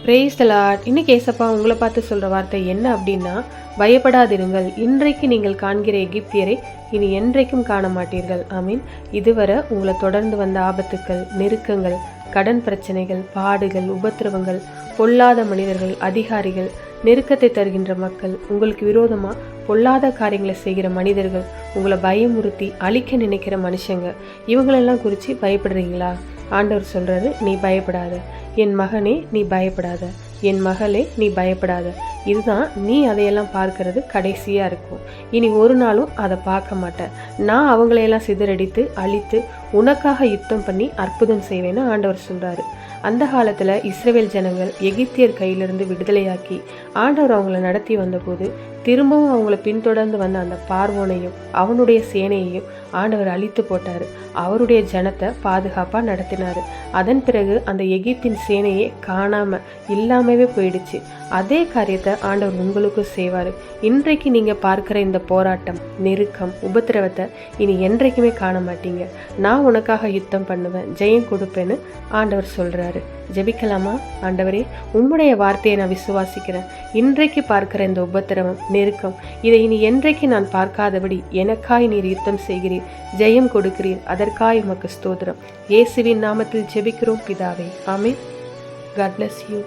Brace த Lord. இன்னைக்கு ஏசப்பா உங்களை பார்த்து சொல்கிற வார்த்தை என்ன அப்படின்னா, பயப்படாதிருங்கள், இன்றைக்கு நீங்கள் காண்கிற எகிப்தியரை இனி என்றைக்கும் காண மாட்டீர்கள். ஆமீன். இதுவரை உங்களை தொடர்ந்து வந்த ஆபத்துக்கள், நெருக்கங்கள், கடன் பிரச்சனைகள், பாடுகள், உபத்திரவங்கள், பொல்லாத மனிதர்கள், அதிகாரிகள், நெருக்கத்தை தருகின்ற மக்கள், உங்களுக்கு விரோதமாக பொல்லாத காரியங்களை செய்கிற மனிதர்கள், உங்களை பயமுறுத்தி அழிக்க நினைக்கிற மனுஷங்க, இவங்களெல்லாம் குறித்து பயப்படுறீங்களா? ஆண்டவர் சொல்கிறாரு, நீ பயப்படாத, என் மகனே நீ பயப்படாத, என் மகளே நீ பயப்படாத. இதுதான் நீ அதையெல்லாம் பார்க்கறது கடைசியாக இருக்கும். இனி ஒரு நாளும் அதை பார்க்க மாட்டேன். நான் அவங்களையெல்லாம் சிதறடித்து அழித்து உனக்காக யுத்தம் பண்ணி அற்புதம் செய்வேன்னு ஆண்டவர் சொல்கிறாரு. அந்த காலத்தில் இஸ்ரவேல் ஜனங்கள் எகிப்தியர் கையிலிருந்து விடுதலையாக்கி ஆண்டவர் அவங்கள நடத்தி வந்தபோது திரும்பவும் அவங்கள பின்தொடர்ந்து வந்த அந்த பார்வோனையும் அவனுடைய சேனையையும் ஆண்டவர் அழித்து போட்டார். அவருடைய ஜனத்தை பாதுகாப்பாக நடத்தினார். அதன் பிறகு அந்த எகிப்தின் சேனையே காணாமல் இல்லாமவே போயிடுச்சு. அதே காரியத்தை ஆண்டவர் உங்களுக்கும் செய்வார். இன்றைக்கு நீங்கள் பார்க்குற இந்த போராட்டம், நெருக்கம், உபத்திரவத்தை இனி என்றைக்குமே காண மாட்டீங்க. நான் உனக்காக யுத்தம் பண்ணுவேன், ஜெயம் கொடுப்பேன்னு ஆண்டவர் சொல்கிறாரு. ஜெபிக்கலாமா? ஆண்டவரே, உம்முடைய வார்த்தையை நான் விசுவாசிக்கிறேன். இன்றைக்கு பார்க்கிற இந்த உபத்திரவம், நெருக்கம், இதை இனி என்றைக்கு நான் பார்க்காதபடி எனக்காய் நீர் யுத்தம் செய்கிறீர், ஜெயம் கொடுக்கிறீர். அதற்காய் உமக்கு ஸ்தோத்திரம். இயேசுவின் நாமத்தில் ஜெபிக்கிறோம் பிதாவே. ஆமென். God bless you.